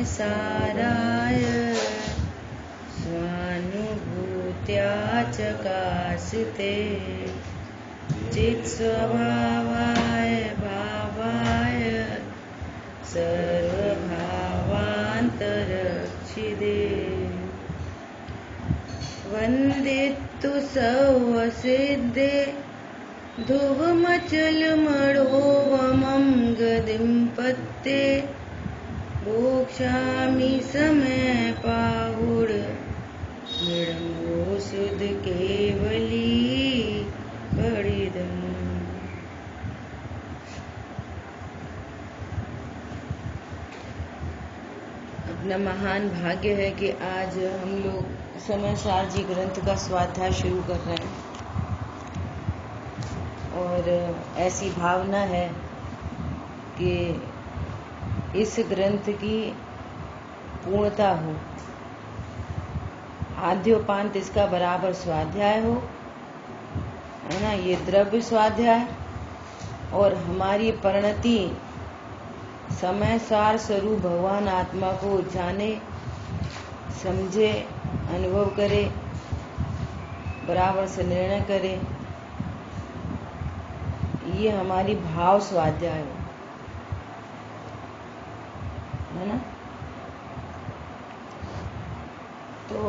साराय स्वानुभूत्या चकासिते चित्स्वभावाय भावाय सर्वभावान्तरक्षिदे वन्दितु सर्वसिद्धे ध्रुवमचलमणोवमं गतिं पत्ते भोक्ष्यामि समय पाहुड मृडमो सुध केवली परिदम्। अपना महान भाग्य है कि आज हम लोग समय सार जी ग्रंथ का स्वाध्याय शुरू कर रहे हैं और ऐसी भावना है कि इस ग्रंथ की पूर्णता हो, आद्योपांत इसका बराबर स्वाध्याय हो, है ना। ये द्रव्य स्वाध्याय और हमारी परिणति समय सार स्वरूप भगवान आत्मा को जाने, समझे, अनुभव करे, बराबर से निर्णय करे, ये हमारी भाव स्वाध्याय है ना। तो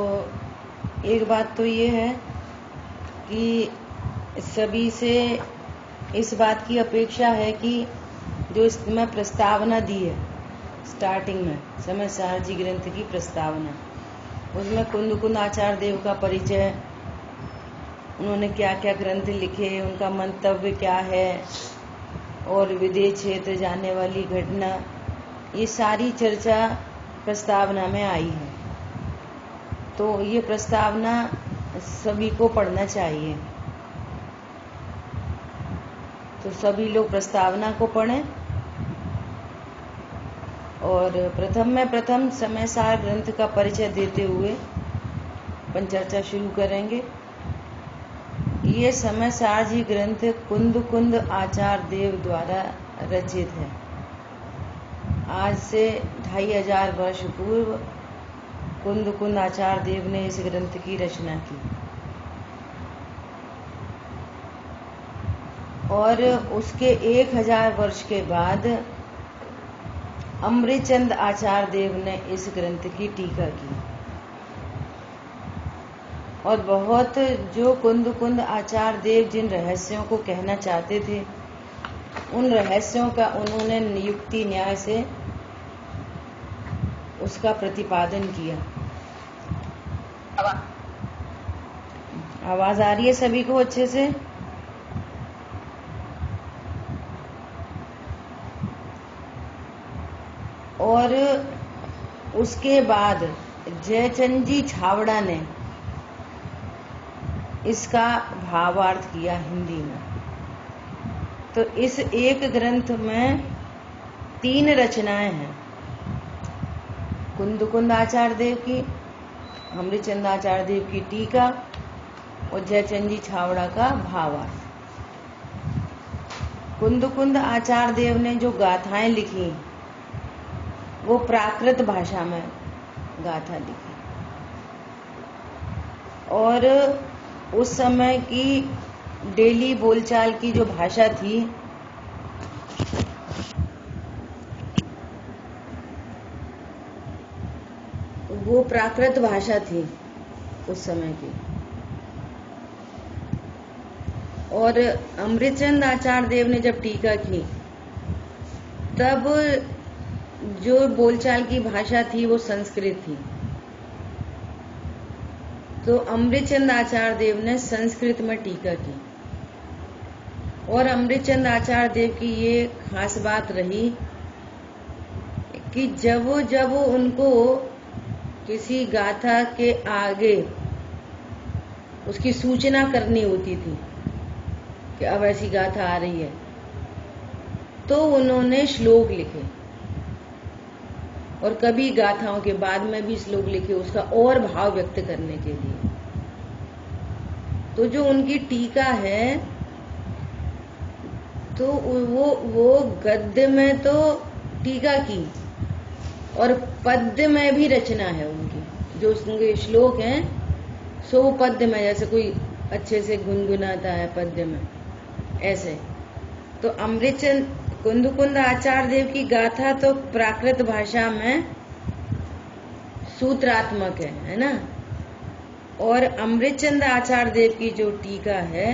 एक बात तो ये है कि सभी से इस बात की अपेक्षा है कि जो इसमें प्रस्तावना दी है स्टार्टिंग में, समय सार जी ग्रंथ की प्रस्तावना, उसमें कुंद कुंद आचार्य देव का परिचय, उन्होंने क्या क्या ग्रंथ लिखे, उनका मंतव्य क्या है और विदेश क्षेत्र जाने वाली घटना, ये सारी चर्चा प्रस्तावना में आई है। तो ये प्रस्तावना सभी को पढ़ना चाहिए। तो सभी लोग प्रस्तावना को पढ़ें और प्रथम समय सार ग्रंथ का परिचय देते हुए अपन चर्चा शुरू करेंगे। ये समय सार जी ग्रंथ कुंद कुंद आचार्य देव द्वारा रचित है। आज से 2500 वर्ष पूर्व कुंद कुंद आचार्य देव ने इस ग्रंथ की रचना की और उसके 1000 वर्ष के बाद अमृतचंद आचार्य देव ने इस ग्रंथ की टीका की और बहुत जो कुंद कुंद आचार्य देव जिन रहस्यों को कहना चाहते थे, उन रहस्यों का उन्होंने युक्ति न्याय से उसका प्रतिपादन किया। आवाज आ रही है सभी को अच्छे से? और उसके बाद जयचंद जी छावड़ा ने इसका भावार्थ किया हिंदी में। तो इस एक ग्रंथ में 3 रचनाएं हैं, कुंद कुंद आचार्य देव की, अमृतचंद आचार्य देव की टीका और जयचंद जी छावड़ा का भावार्थ। कुंद कुंद आचार्य देव ने जो गाथाएं लिखी वो प्राकृत भाषा में गाथा लिखी और उस समय की डेली बोलचाल की जो भाषा थी वो प्राकृत भाषा थी उस समय की। और अमृतचंद आचार्य देव ने जब टीका की तब जो बोलचाल की भाषा थी वो संस्कृत थी। तो अमृतचंद आचार्य देव ने संस्कृत में टीका की और अमृतचंद आचार्य देव की ये खास बात रही कि जब उनको किसी गाथा के आगे उसकी सूचना करनी होती थी कि अब ऐसी गाथा आ रही है, तो उन्होंने श्लोक लिखे और कभी गाथाओं के बाद में भी श्लोक लिखे उसका और भाव व्यक्त करने के लिए। तो जो उनकी टीका है तो वो गद्य में तो टीका की और पद्य में भी रचना है उनकी, जो उनके श्लोक हैं सो वो पद्य में, जैसे कोई अच्छे से गुनगुनाता है पद्य में ऐसे। तो अमृतचंद कुंद आचार्य देव की गाथा तो प्राकृत भाषा में सूत्रात्मक है ना। और अमृतचंद आचार्य देव की जो टीका है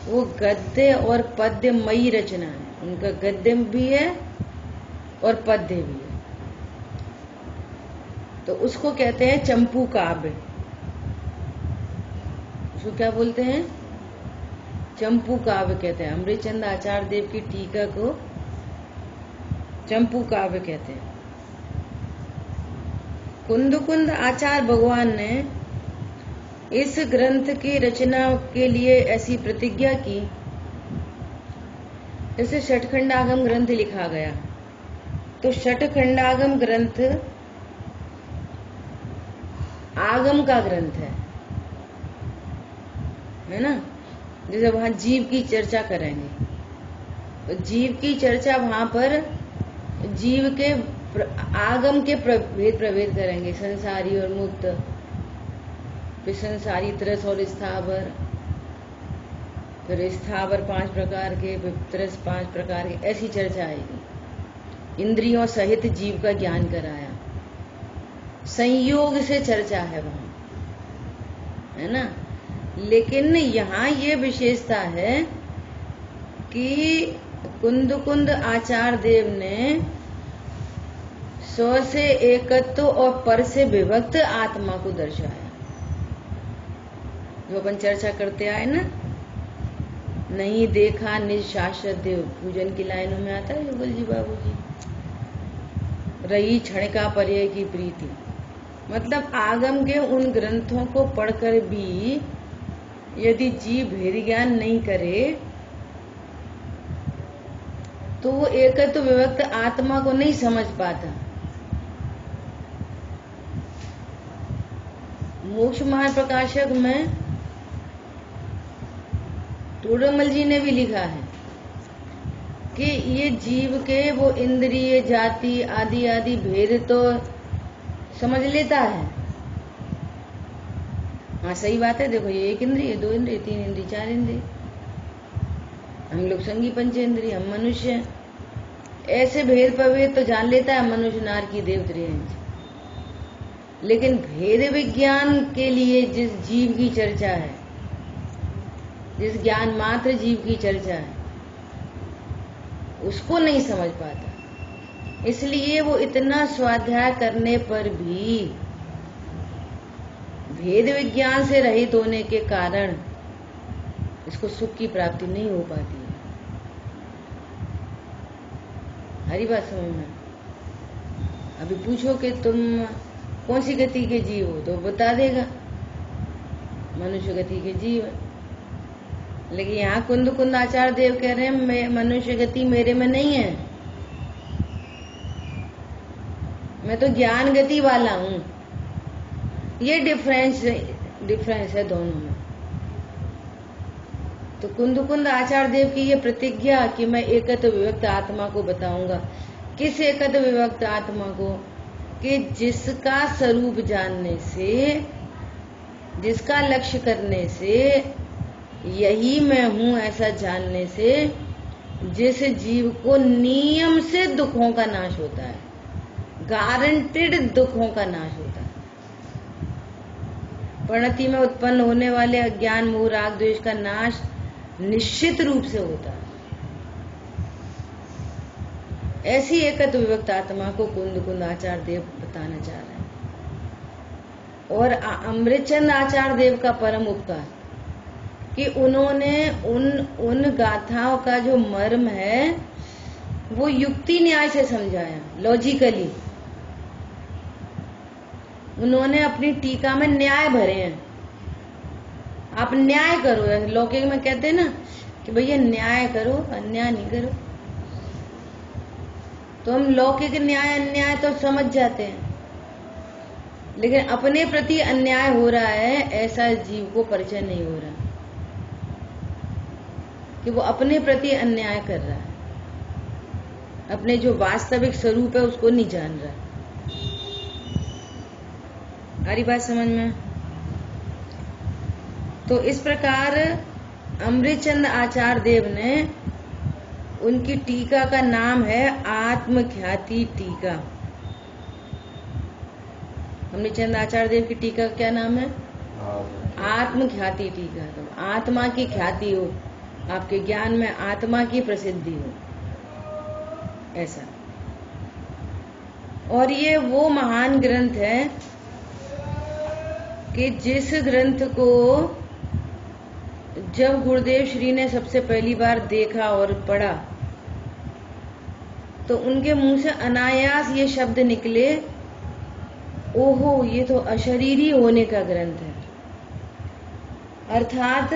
वो गद्य और पद्यमयी रचना है। उनका गद्य भी है और पद्य भी है। तो उसको कहते हैं चंपू काव्य। उसको क्या बोलते हैं? चंपू काव्य कहते हैं। अमृतचंद आचार्य देव की टीका को चंपू काव्य कहते हैं। कुंद आचार्य भगवान ने इस ग्रंथ की रचना के लिए ऐसी प्रतिज्ञा की, जैसे षटखंडागम ग्रंथ लिखा गया। तो षटखंडागम ग्रंथ आगम का ग्रंथ है ना। जैसे वहां जीव की चर्चा करेंगे तो जीव की चर्चा वहां पर जीव के आगम के प्रभेद करेंगे, संसारी और मुक्त, फिर संसारी तरस और स्थावर, फिर स्थावर 5 प्रकार के, फिर तरस 5 प्रकार के, ऐसी चर्चा आएगी। इंद्रियों सहित जीव का ज्ञान कराया, संयोग से चर्चा है वहां, है ना। लेकिन यहाँ ये विशेषता है कि कुंद आचार्य देव ने स्व से एकत्व और पर से विभक्त आत्मा को दर्शाया। जो अपन चर्चा करते आए ना, नहीं देखा निज शाश्वत देव, पूजन की लाइनों में आता है युगल जी बाबू जी, रही क्षण का पर्याय की प्रीति। मतलब आगम के उन ग्रंथों को पढ़कर भी यदि जीव भेद ज्ञान नहीं करे तो वो एकत्व विभक्त आत्मा को नहीं समझ पाता। मोक्ष मार्ग प्रकाशक में टोडरमल जी ने भी लिखा है कि ये जीव के वो इंद्रिय जाति आदि आदि भेद तो समझ लेता है। हाँ सही बात है। देखो ये 1 इंद्रिय, 2 इंद्रिय, 3 इंद्रिय, 4 इंद्रिय, हम लोग संगी पंचेंद्रिय, हम मनुष्य हैं। ऐसे भेद प्रभेद तो जान लेता है मनुष्य, नार की, देव, त्रियंच। लेकिन भेद विज्ञान के लिए जिस जीव की चर्चा है, जिस ज्ञान मात्र जीव की चर्चा है, उसको नहीं समझ पाता। इसलिए वो इतना स्वाध्याय करने पर भी भेद विज्ञान से रहित होने के कारण इसको सुख की प्राप्ति नहीं हो पाती है। हरी बात समझ में? अभी पूछो कि तुम कौन सी गति के जीव हो तो बता देगा मनुष्य गति के जीव है। लेकिन यहाँ कुंद आचार्य देव कह रहे हैं मनुष्य गति मेरे में नहीं है, मैं तो ज्ञान गति वाला हूं। ये डिफरेंस है दोनों में। तो कुंद आचार्य देव की ये प्रतिज्ञा कि मैं एकत्व विभक्त आत्मा को बताऊंगा। किस एकत्व विभक्त आत्मा को? कि जिसका स्वरूप जानने से, जिसका लक्ष्य करने से, यही मैं हूं ऐसा जानने से, जिस जीव को नियम से दुखों का नाश होता है, गारंटेड दुखों का नाश होता है। परिणति में उत्पन्न होने वाले अज्ञान मोह राग द्वेष का नाश निश्चित रूप से होता है। ऐसी एकत्व विभक्त आत्मा को कुंद आचार्य देव बताना चाह रहे हैं। और अमृतचंद आचार्य देव का परम उपकार कि उन्होंने उन गाथाओं का जो मर्म है वो युक्ति न्याय से समझाया, लॉजिकली। उन्होंने अपनी टीका में न्याय भरे हैं। आप न्याय करो, लौकिक में कहते हैं ना कि भैया न्याय करो, अन्याय नहीं करो। तो हम लौकिक न्याय अन्याय तो समझ जाते हैं, लेकिन अपने प्रति अन्याय हो रहा है ऐसा जीव को परिचय नहीं हो रहा कि वो अपने प्रति अन्याय कर रहा है, अपने जो वास्तविक स्वरूप है उसको नहीं जान रहा। आ रही बात समझ में? तो इस प्रकार अमृतचंद आचार्य देव ने, उनकी टीका का नाम है आत्मख्याति टीका। अमृतचंद आचार्य देव की टीका का क्या नाम है? आत्मख्याति टीका। तो आत्मा की ख्याति हो, आपके ज्ञान में आत्मा की प्रसिद्धि हो, ऐसा। और ये वो महान ग्रंथ है कि जिस ग्रंथ को जब गुरुदेव श्री ने सबसे पहली बार देखा और पढ़ा तो उनके मुंह से अनायास ये शब्द निकले, ओहो ये तो अशरीरी होने का ग्रंथ है। अर्थात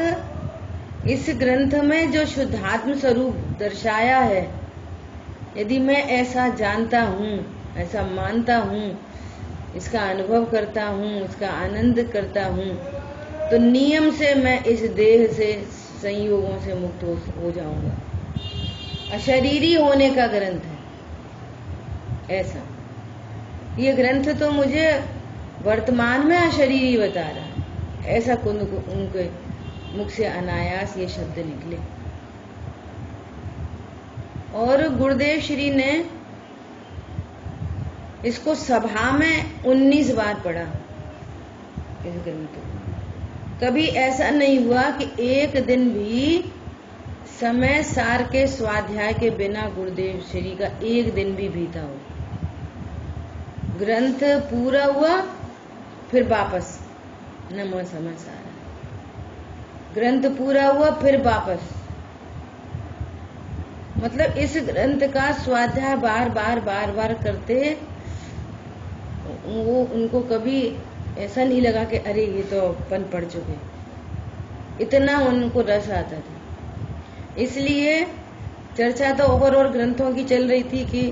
इस ग्रंथ में जो शुद्धात्म स्वरूप दर्शाया है, यदि मैं ऐसा जानता हूँ, ऐसा मानता हूँ, इसका अनुभव करता हूँ, इसका आनंद करता हूँ, तो नियम से मैं इस देह से संयोगों से मुक्त हो जाऊंगा। अशरीरी होने का ग्रंथ है ऐसा। ये ग्रंथ तो मुझे वर्तमान में अशरीरी बता रहा है, ऐसा उनके मुख से अनायास ये शब्द निकले। और गुरुदेव श्री ने इसको सभा में 19 बार पढ़ा इस ग्रंथ को। कभी ऐसा नहीं हुआ कि एक दिन भी समय सार के स्वाध्याय के बिना गुरुदेव श्री का एक दिन भी बीता हो। ग्रंथ पूरा हुआ फिर वापस नमो समय सार, ग्रंथ पूरा हुआ फिर वापस। मतलब इस ग्रंथ का स्वाध्याय बार बार बार बार करते वो उनको कभी ऐसा नहीं लगा कि अरे ये तो अपन पढ़ चुके, इतना उनको रस आता था। इसलिए चर्चा तो और ग्रंथों की चल रही थी कि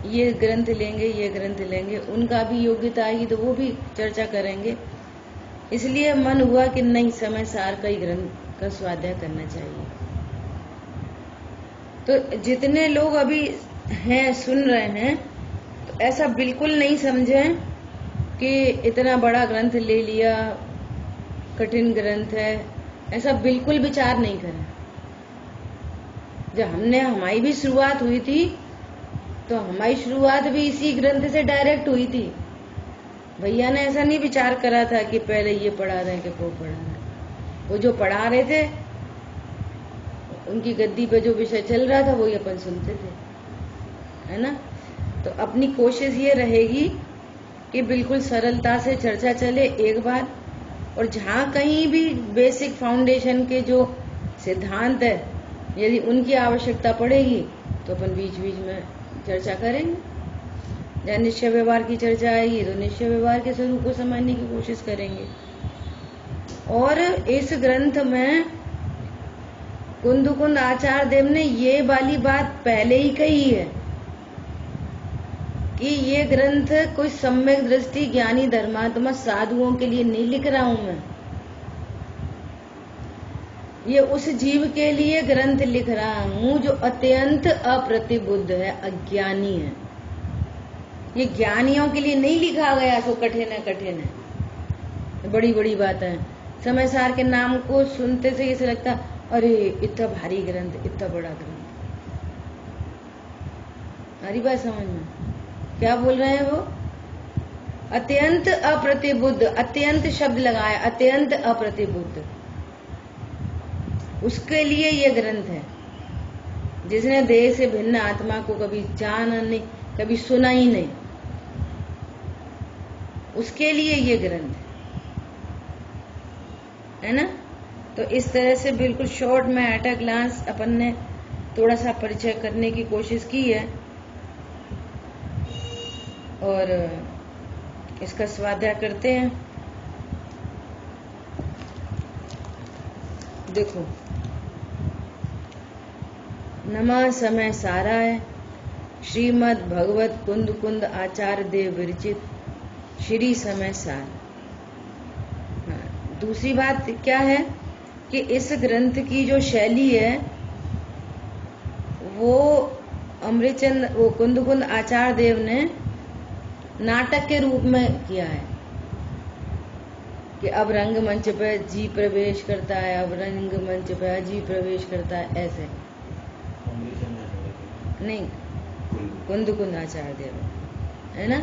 ये ग्रंथ लेंगे, ये ग्रंथ लेंगे, उनका भी योग्यता आएगी तो वो भी चर्चा करेंगे। इसलिए मन हुआ कि नहीं, समय सार का ही ग्रंथ का स्वाध्याय करना चाहिए। तो जितने लोग अभी हैं सुन रहे हैं, तो ऐसा बिल्कुल नहीं समझें कि इतना बड़ा ग्रंथ ले लिया, कठिन ग्रंथ है, ऐसा बिल्कुल विचार नहीं करें। जब हमारी भी शुरुआत हुई थी तो हमारी शुरुआत भी इसी ग्रंथ से डायरेक्ट हुई थी। भैया ने ऐसा नहीं विचार करा था कि पहले ये पढ़ा रहे हैं कि वो पढ़ा रहे हैं। वो जो पढ़ा रहे थे, उनकी गद्दी पे जो विषय चल रहा था वही अपन सुनते थे, है ना। तो अपनी कोशिश ये रहेगी कि बिल्कुल सरलता से चर्चा चले एक बार, और जहाँ कहीं भी बेसिक फाउंडेशन के जो सिद्धांत है, यदि उनकी आवश्यकता पड़ेगी तो अपन बीच बीच में चर्चा करेंगे। जहाँ निश्चय व्यवहार की चर्चा आएगी तो निश्चय व्यवहार के स्वरूप को समझने की कोशिश करेंगे। और इस ग्रंथ में कुंद आचार्य देव ने ये वाली बात पहले ही कही है कि ये ग्रंथ कोई सम्यक दृष्टि ज्ञानी धर्मात्मा साधुओं के लिए नहीं लिख रहा हूं मैं, ये उस जीव के लिए ग्रंथ लिख रहा हूं जो अत्यंत अप्रतिबुद्ध है, अज्ञानी है। ये ज्ञानियों के लिए नहीं लिखा गया सो कठिन है, कठिन है, बड़ी बड़ी बात है। समय सार के नाम को सुनते से ऐसे लगता अरे इतना भारी ग्रंथ, इतना बड़ा ग्रंथ। हरी बात समझ में क्या बोल रहे हैं वो? अत्यंत अप्रतिबुद्ध, अत्यंत शब्द लगाया, अत्यंत अप्रतिबुद्ध, उसके लिए ये ग्रंथ है। जिसने देह से भिन्न आत्मा को कभी जाना नहीं, कभी सुना ही नहीं, उसके लिए ये ग्रंथ है ना। तो इस तरह से बिल्कुल शॉर्ट में एट अ ग्लांस अपन ने थोड़ा सा परिचय करने की कोशिश की है और इसका स्वाध्याय करते हैं। देखो, नमः समय साराय श्रीमद् भगवत कुंद आचार्य देव विरचित श्री समय सार। दूसरी बात क्या है कि इस ग्रंथ की जो शैली है वो कुंद आचार्य देव ने नाटक के रूप में किया है। कि अब रंगमंच पे जी प्रवेश करता है, अब रंगमंच पे अजी प्रवेश करता है, ऐसे नहीं, कुंद कुंदाचार्य देव, है ना।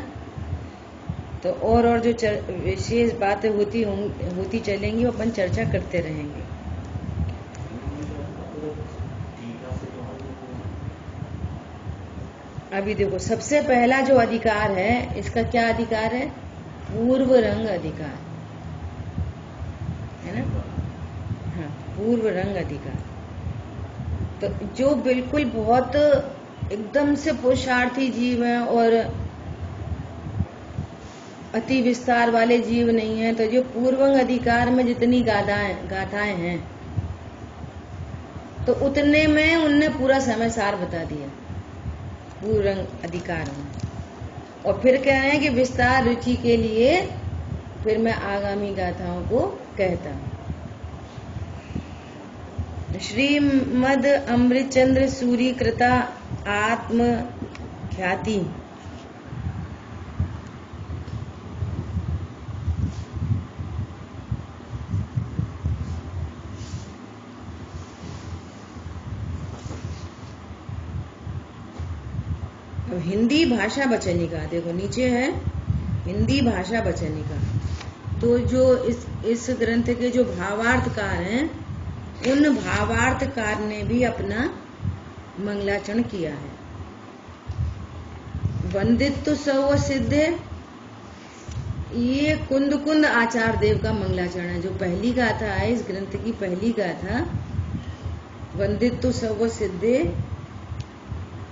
तो और जो विशेष बातें होती चलेंगी, वो अपन चर्चा करते रहेंगे। अभी देखो, सबसे पहला जो अधिकार है, इसका क्या अधिकार है? पूर्व रंग अधिकार, है ना। हाँ, पूर्व रंग अधिकार। तो जो बिल्कुल बहुत एकदम से पुरुषार्थी जीव है और अति विस्तार वाले जीव नहीं है, तो जो पूर्वंग अधिकार में जितनी गाथाएं हैं, तो उतने में उनने पूरा समय सार बता दिया पूर्वंग अधिकार में। और फिर कह रहे हैं कि विस्तार रुचि के लिए फिर मैं आगामी गाथाओं को कहता हूं। श्रीमद अमृतचंद्र सूरी कृता आत्म ख्याति। हिंदी भाषा वचनिका, देखो नीचे है हिंदी भाषा वचनिका। तो जो इस ग्रंथ के जो भावार्थकार हैं, उन भावार्थकार ने भी अपना मंगलाचरण किया है। वंदित्व सर्व सिद्ध, ये कुंद आचार्य देव का मंगलाचरण है। जो पहली गाथा है इस ग्रंथ की, पहली गाथा वंदित्व सर्व सिद्धे,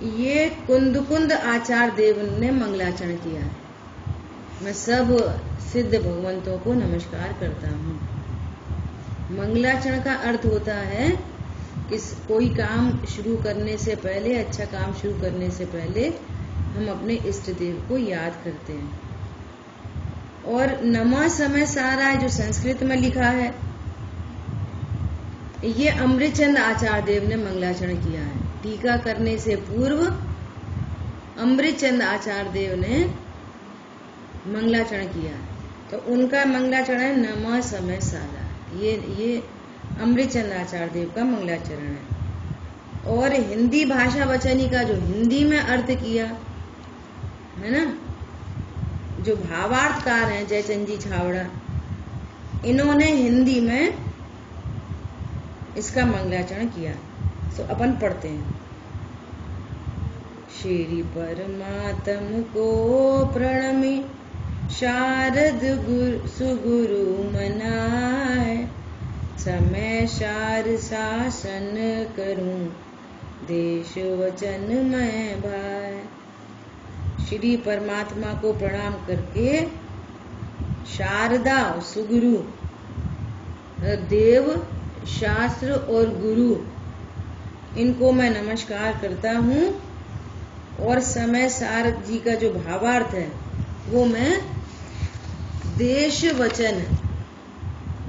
ये कुंद आचार्य देव ने मंगलाचरण किया है। मैं सब सिद्ध भगवंतों को नमस्कार करता हूँ। मंगलाचरण का अर्थ होता है कि कोई काम शुरू करने से पहले, अच्छा काम शुरू करने से पहले हम अपने इष्ट देव को याद करते हैं। और नमः समय सारा है जो संस्कृत में लिखा है, ये अमृतचंद आचार्य देव ने मंगलाचरण किया है। टीका करने से पूर्व अमृतचंद आचार्य देव ने मंगलाचरण किया है। तो उनका मंगलाचरण है नमः समय सारा। ये अमृतचंद आचार्य देव का मंगलाचरण है। और हिंदी भाषा वचनी का जो हिंदी में अर्थ किया है ना, जो भावार्थकार हैं जयचंद जी छावड़ा, इन्होंने हिंदी में इसका मंगलाचरण किया। तो अपन पढ़ते हैं। श्री परमात्म को प्रणमि शारद सुगुरु मनाए, समय सार शासन करूं देश वचन मैं भाई। श्री परमात्मा को प्रणाम करके शारदा सुगुरु देव, शास्त्र और गुरु, इनको मैं नमस्कार करता हूँ। और समय सार जी का जो भावार्थ है वो मैं देश वचन,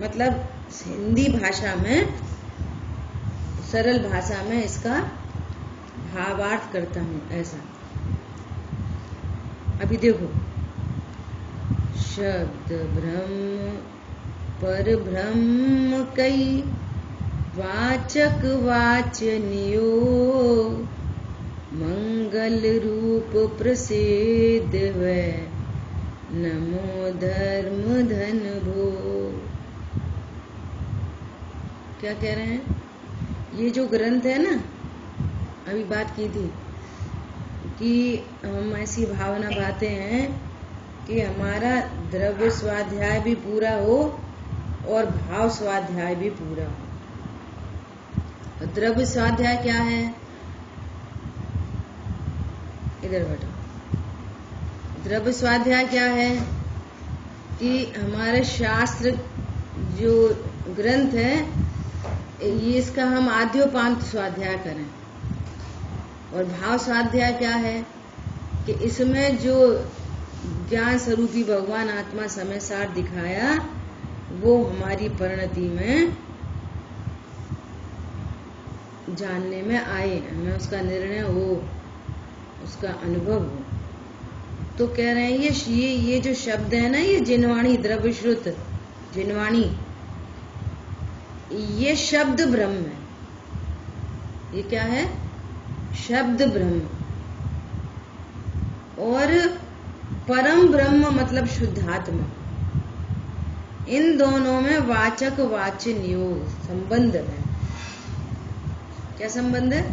मतलब हिंदी भाषा में, सरल भाषा में इसका भावार्थ करता हूँ। ऐसा अभी देखो, शब्द ब्रह्म पर ब्रह्म कई वाचक वाचनियो, मंगल रूप प्रसिद्ध है नमो धर्म धन भो। क्या कह रहे हैं? ये जो ग्रंथ है ना, अभी बात की थी कि हम ऐसी भावना भाते हैं कि हमारा द्रव्य स्वाध्याय भी पूरा हो और भाव स्वाध्याय भी पूरा हो। द्रव्य स्वाध्याय क्या है? इधर बैठो। द्रव्य स्वाध्याय क्या है कि हमारे शास्त्र जो ग्रंथ है, ये इसका हम आद्योपांत स्वाध्याय करें। और भाव स्वाध्याय क्या है कि इसमें जो ज्ञान स्वरूपी भगवान आत्मा समय सार दिखाया, वो हमारी परिणति में जानने में आए, हमें उसका निर्णय हो, उसका अनुभव हो। तो कह रहे हैं ये जो शब्द है ना, ये जिनवाणी द्रव्य श्रुत जिनवाणी, ये शब्द ब्रह्म है। ये क्या है? शब्द ब्रह्म। और परम ब्रह्म मतलब शुद्धात्मा। इन दोनों में वाचक वाच्य नियोग संबंध है। क्या संबंध है?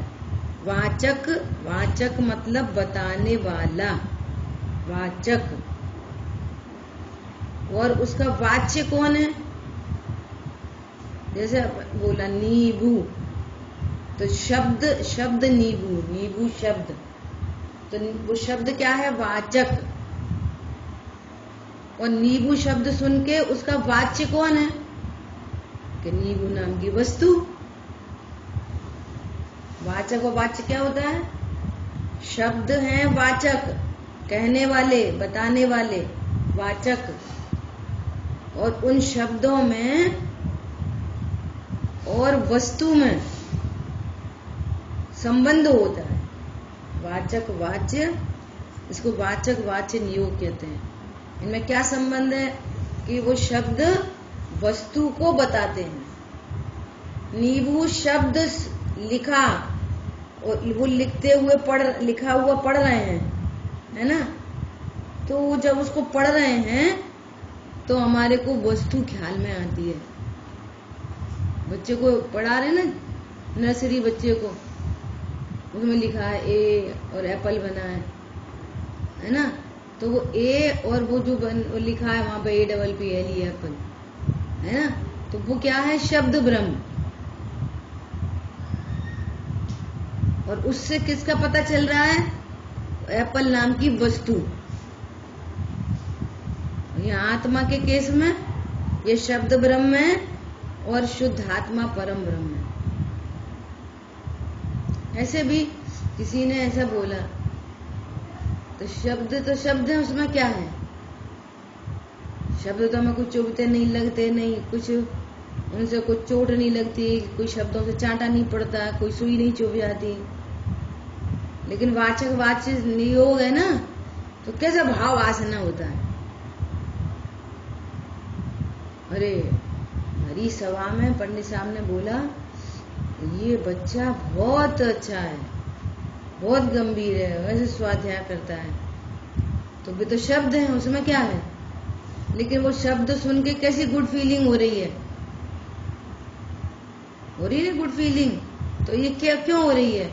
वाचक, वाचक मतलब बताने वाला, वाचक। और उसका वाच्य कौन है? जैसे बोला नींबू, तो शब्द, शब्द नींबू, नींबू शब्द, तो वो शब्द क्या है? वाचक। और नींबू शब्द सुन के उसका वाच्य कौन है? कि नींबू नाम की वस्तु। वाचक और वाच्य क्या होता है? शब्द हैं वाचक, कहने वाले, बताने वाले, वाचक। और उन शब्दों में और वस्तु में संबंध होता है। वाचक वाच्य, इसको वाचक वाच्य नियोग कहते हैं। इनमें क्या संबंध है? कि वो शब्द वस्तु को बताते हैं। नींबू शब्द लिखा, और वो लिखते हुए लिखा हुआ पढ़ रहे हैं, है ना? तो जब उसको पढ़ रहे हैं तो हमारे को वस्तु ख्याल में आती है। बच्चे को पढ़ा रहे ना, नर्सरी बच्चे को, उसमें लिखा है ए और एप्पल बना है ना? तो वो ए और वो जो वो लिखा है वहां पे APPLE एप्पल, है ना? तो वो क्या है? शब्द ब्रह्म। और उससे किसका पता चल रहा है? एप्पल नाम की वस्तु। यहाँ आत्मा के केस में ये शब्द ब्रह्म है और शुद्ध आत्मा परम ब्रह्म है। ऐसे भी किसी ने ऐसा बोला, तो शब्द है, उसमें क्या है? शब्द तो हमें कुछ चुभते नहीं, लगते नहीं, कुछ उनसे कुछ चोट नहीं लगती, कोई शब्दों से चांटा नहीं पड़ता, कोई सुई नहीं चुभ जाती। लेकिन वाचक वाच्य नियोग है ना, तो कैसा भाव आसना होता है। अरे हरी सभा में पंडित साहब ने बोला, ये बच्चा बहुत अच्छा है, बहुत गंभीर है, वैसे स्वाध्याय करता है। तो भी तो शब्द है, उसमें क्या है? लेकिन वो शब्द सुन के कैसी गुड फीलिंग हो रही है? हो रही है गुड फीलिंग। तो ये क्या क्यों हो रही है?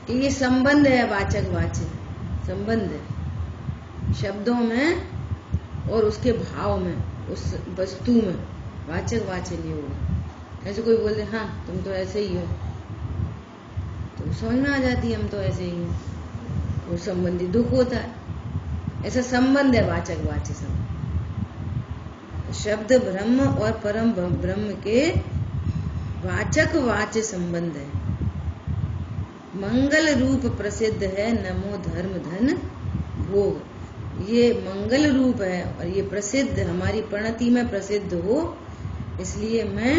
कि ये संबंध है, वाचक वाच्य संबंध है शब्दों में और उसके भाव में, उस वस्तु में। वाचक वाच्य नहीं होगा। ऐसे कोई बोल दे हाँ तुम तो ऐसे ही हो, तो समझ में आ जाती है हम तो ऐसे ही हैं, वो संबंधी दुख होता है। ऐसा संबंध है वाचक वाच्य संबंध। शब्द ब्रह्म और परम ब्रह्म के वाचक वाच्य संबंध है। मंगल रूप प्रसिद्ध है, नमो धर्म धन भोग। ये मंगल रूप है और ये प्रसिद्ध, हमारी प्रणति में प्रसिद्ध हो, इसलिए मैं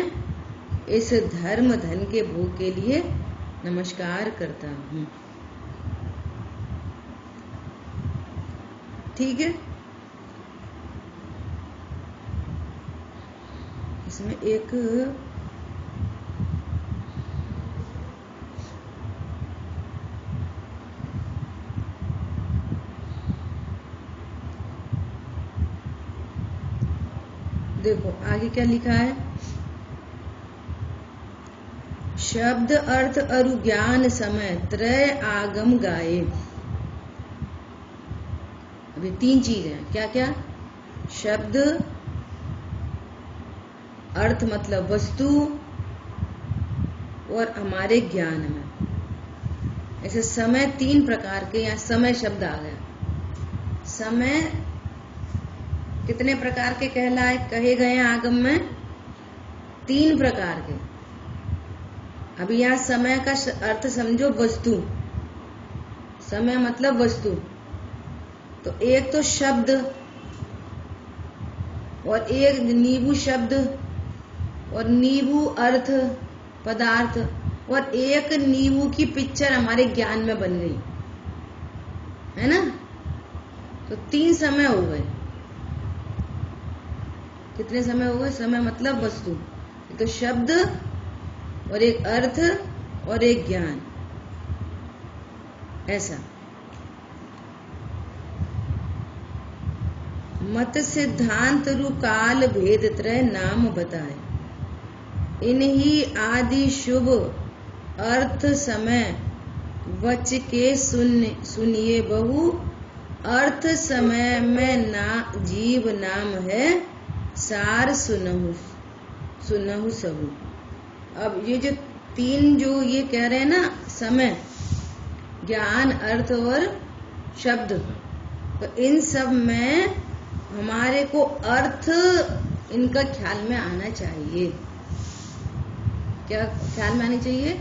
इस धर्म धन के भोग के लिए नमस्कार करता हूँ। ठीक है। इसमें एक देखो आगे क्या लिखा है। शब्द अर्थ अरु ज्ञान समय त्रय आगम गाये। अभी 3 चीज है। क्या क्या? शब्द, अर्थ मतलब वस्तु, और हमारे ज्ञान में। ऐसे समय 3 प्रकार के, यहाँ समय शब्द आ गया। समय कितने प्रकार के कहे गए हैं आगम में? 3 प्रकार के। अभी यहाँ समय का अर्थ समझो वस्तु। समय मतलब वस्तु। तो एक तो शब्द, और एक नींबू शब्द, और नींबू अर्थ पदार्थ, और एक नींबू की पिक्चर हमारे ज्ञान में बन गई, है ना? तो 3 समय हो गए। कितने समय हो गए? समय मतलब वस्तु, तो शब्द और एक अर्थ और एक ज्ञान, ऐसा। मत सिद्धांत रु काल भेद त्रय नाम बताए, इन्हीं आदि शुभ अर्थ समय वच के सुनिए बहु, अर्थ समय में ना जीव नाम है, सार सुनहु सहु। अब ये जो तीन जो ये कह रहे हैं ना, समय, ज्ञान, अर्थ और शब्द, तो इन सब में हमारे को अर्थ इनका ख्याल में आना चाहिए। क्या ख्याल में आनी चाहिए?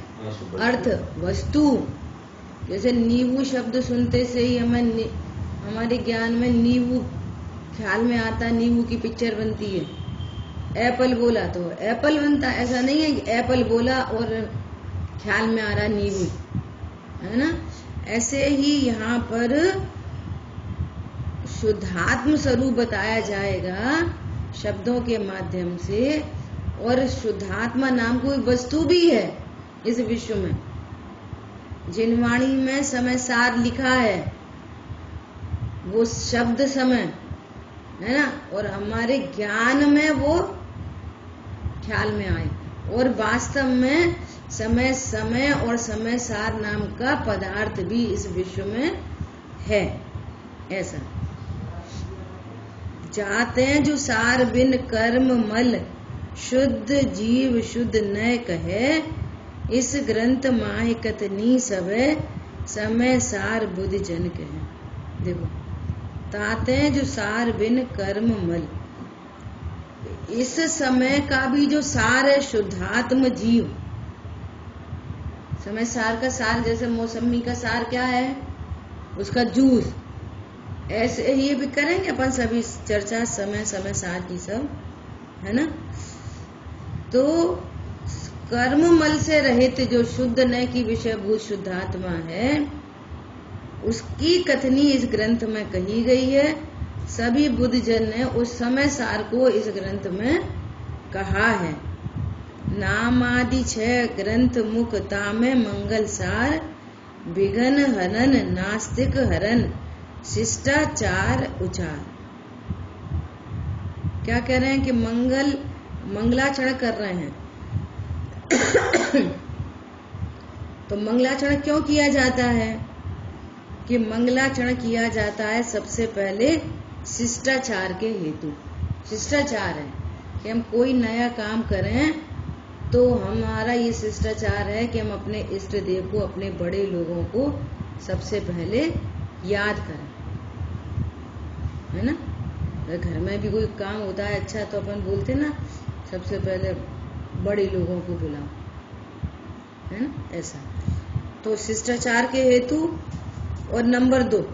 अर्थ, वस्तु। जैसे नींबू शब्द सुनते से ही हमारे ज्ञान में नींबू ख्याल में आता, नींबू की पिक्चर बनती है। एप्पल बोला तो एप्पल बनता, ऐसा नहीं है कि एप्पल बोला और ख्याल में आ रहा नींबू, है ना। ऐसे ही यहाँ पर शुद्धात्म स्वरूप बताया जाएगा शब्दों के माध्यम से, और शुद्धात्मा नाम कोई वस्तु भी है इस विश्व में। जिनवाणी में समय सार लिखा है, वो शब्द समय है ना, और हमारे ज्ञान में वो ख्याल में आए, और वास्तव में समय और समय सार नाम का पदार्थ भी इस विश्व में है, ऐसा। जाते जो सार बिन कर्म मल, शुद्ध जीव शुद्ध न कहे, इस ग्रंथ माहि कतनी सबे, समय सार बुद्धि जन कहे। देखो, ताते जो सार बिन कर्म मल, इस समय का भी जो सार है शुद्धात्म जीव। समय सार का सार, जैसे मौसमी का सार क्या है? उसका जूस। ऐसे ही भी करेंगे अपन सभी चर्चा समय सार की सब, है ना। तो कर्म मल से रहित जो शुद्ध न की विषय भूत शुद्धात्मा है, उसकी कथनी इस ग्रंथ में कही गई है। सभी बुद्ध जन ने उस समय सार को इस ग्रंथ में कहा है। नामादि 6 ग्रंथ मुक्ता में मंगल सार, विघन हनन नास्तिक हरन, शिष्टाचार उचार। क्या कह रहे हैं कि मंगलाचरण कर रहे हैं। तो मंगलाचरण क्यों किया जाता है? कि मंगलाचरण किया जाता है सबसे पहले शिष्टाचार के हेतु। शिष्टाचार है कि हम कोई नया काम करें तो हमारा ये शिष्टाचार है कि हम अपने इष्ट देव को, अपने बड़े लोगों को सबसे पहले याद करें, है ना। घर में भी कोई काम होता है अच्छा, तो अपन बोलते ना सबसे पहले बड़े लोगों को बुलाओ, है ना, ऐसा। तो शिष्टाचार के हेतु। और नंबर 2,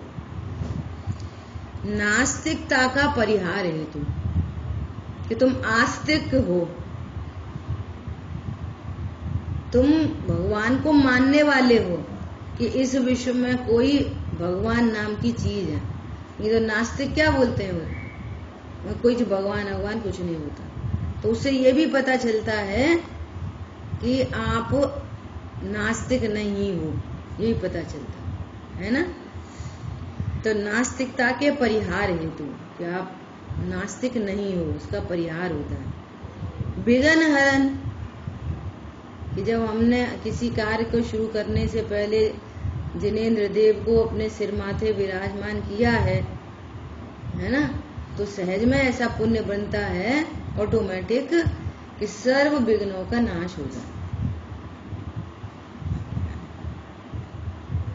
नास्तिकता का परिहार हेतु, कि तुम आस्तिक हो, तुम भगवान को मानने वाले हो कि इस विश्व में कोई भगवान नाम की चीज है। ये तो नास्तिक क्या बोलते हैं, वो कोई भगवान कुछ नहीं होता। तो उससे ये भी पता चलता है कि आप नास्तिक नहीं हो, यही पता चलता है ना। तो नास्तिकता के परिहार हेतु, कि आप नास्तिक नहीं हो, उसका परिहार होता है। विघन हरण, कि जब हमने किसी कार्य को शुरू करने से पहले जिनेंद्र देव को अपने सिर माथे विराजमान किया है ना, तो सहज में ऐसा पुण्य बनता है ऑटोमेटिक कि सर्व विघ्नों का नाश हो जाए,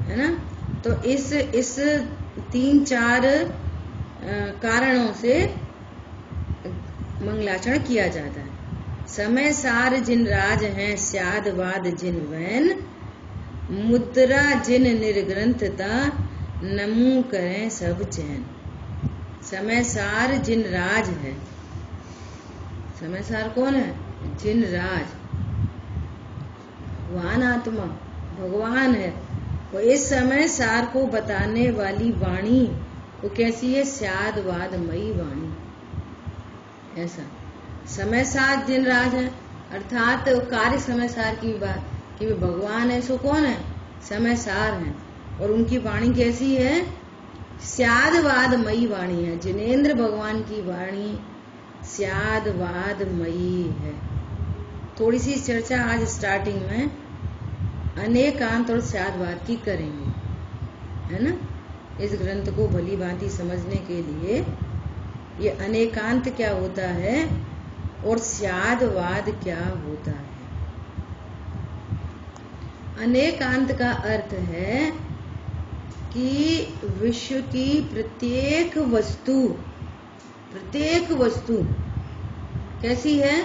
है ना। तो इस 3-4 कारणों से मंगलाचरण किया जाता है। समय सार जिन राज हैं, स्याद वाद जिन वैन, मुद्रा जिन निर्ग्रंथता, नमू करें सब चैन। समय सार जिन राज है, समय सार कौन है? जिन राज, भगवान आत्मा भगवान है। वो इस समय सार को बताने वाली वाणी वो कैसी है? स्याद वाद मई वाणी, ऐसा। समय सार जिन राज है, अर्थात कार्य समय सार की बात कि वे भगवान है, सो कौन है? समय सार है। और उनकी वाणी कैसी है? स्यादवादमयी वाणी है। जिनेंद्र भगवान की वाणी स्यादवादमयी है। थोड़ी सी चर्चा आज स्टार्टिंग में अनेकांत और स्यादवाद की करेंगे, है ना। इस ग्रंथ को भली भांति समझने के लिए ये अनेकांत क्या होता है और स्यादवाद क्या होता है। अनेकांत का अर्थ है कि विश्व की प्रत्येक वस्तु कैसी है?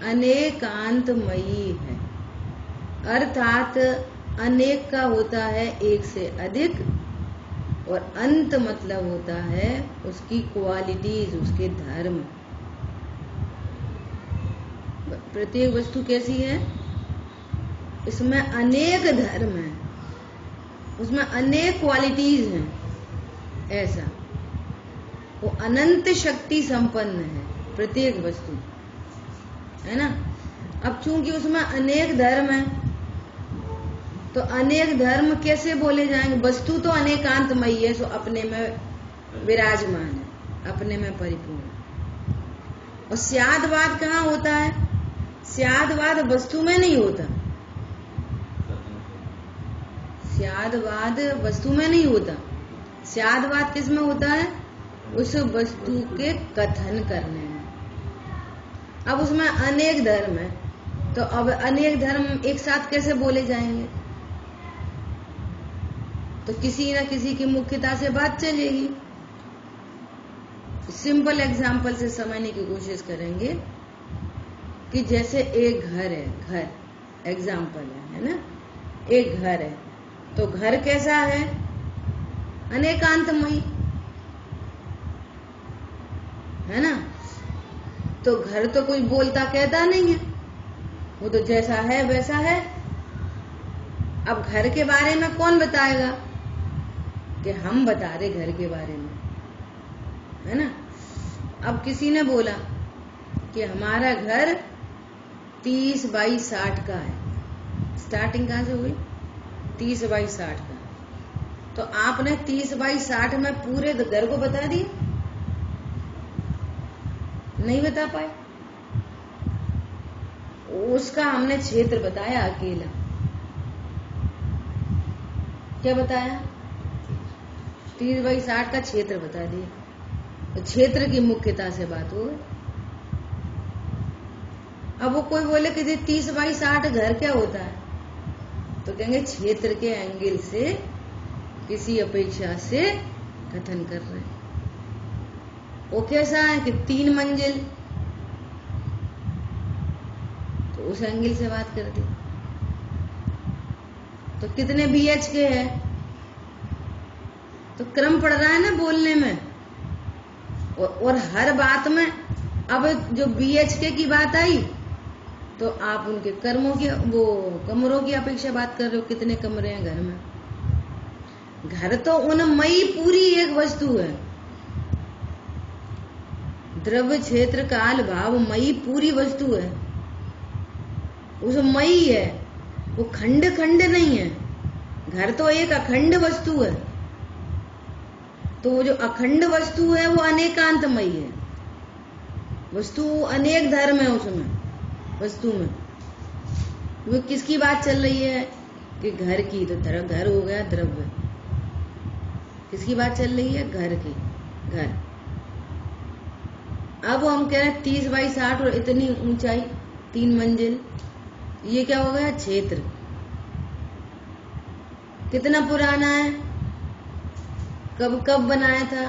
अनेकांतमयी है। अर्थात अनेक का होता है एक से अधिक, और अंत मतलब होता है उसकी क्वालिटीज, उसके धर्म। प्रत्येक वस्तु कैसी है? इसमें अनेक धर्म है, उसमें अनेक क्वालिटीज हैं, ऐसा। वो अनंत शक्ति संपन्न है प्रत्येक वस्तु, है ना। अब चूंकि उसमें अनेक धर्म है, तो अनेक धर्म कैसे बोले जाएंगे? वस्तु तो अनेकांतमयी है, सो अपने में विराजमान है, अपने में परिपूर्ण। और स्यादवाद कहाँ होता है? स्यादवाद वस्तु में नहीं होता। स्यादवाद वस्तु में नहीं होता। स्यादवाद किस में होता है? उस वस्तु के कथन करने में। अब उसमें अनेक धर्म है, तो अब अनेक धर्म एक साथ कैसे बोले जाएंगे? तो किसी न किसी की मुख्यता से बात चलेगी। सिंपल एग्जाम्पल से समझने की कोशिश करेंगे कि जैसे एक घर है, घर एग्जाम्पल है ना। एक घर है, तो घर कैसा है? अनेकांतमयी, है ना। तो घर तो कोई बोलता कहता नहीं है, वो तो जैसा है वैसा है। अब घर के बारे में कौन बताएगा? कि हम बता रहे घर के बारे में, है ना। अब किसी ने बोला कि हमारा घर 30 बाई 60 का है। स्टार्टिंग कहां से हुई? 30 बाई 60 का। तो आपने 30 बाई 60 में पूरे घर को बता दिया? नहीं बता पाए। उसका हमने क्षेत्र बताया अकेला। क्या बताया? 30 बाई 60 का क्षेत्र बता दिया। तो क्षेत्र की मुख्यता से बात हो गई। अब वो कोई बोले कि 30 बाई 60 घर क्या होता है, तो कहेंगे क्षेत्र के एंगल से किसी अपेक्षा से कथन कर रहे हैं। वो कैसा है कि 3 मंजिल, तो उस एंगल से बात कर दी। तो कितने BHK है, तो क्रम पड़ रहा है ना बोलने में। और हर बात में अब जो BHK की बात आई, तो आप उनके कर्मों की, वो कमरों की अपेक्षा बात कर रहे हो। कितने कमरे हैं घर में? घर तो उनमयी पूरी एक वस्तु है। द्रव्य क्षेत्र काल भाव मयी पूरी वस्तु है। उस मयी है, वो खंड खंड नहीं है। घर तो एक अखंड वस्तु है। तो वो जो अखंड वस्तु है वो अनेकांतमयी है। वस्तु अनेक धर्म है उसमें, वस्तु में। वो किसकी बात चल रही है? कि घर की। तो घर हो गया द्रव्य। किसकी बात चल रही है? घर की, घर। अब हम कह रहे हैं 30 बाई 60 और इतनी ऊंचाई, 3 मंजिल, ये क्या हो गया? क्षेत्र। कितना पुराना है? कब कब बनाया था?